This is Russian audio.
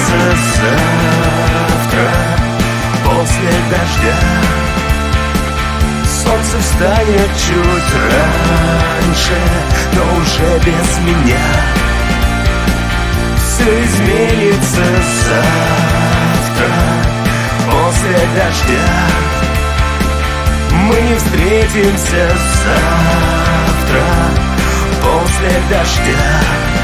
изменится завтра после дождя. Солнце встанет чуть раньше, но уже без меня. Все изменится завтра после дождя. Мы не встретимся завтра после дождя.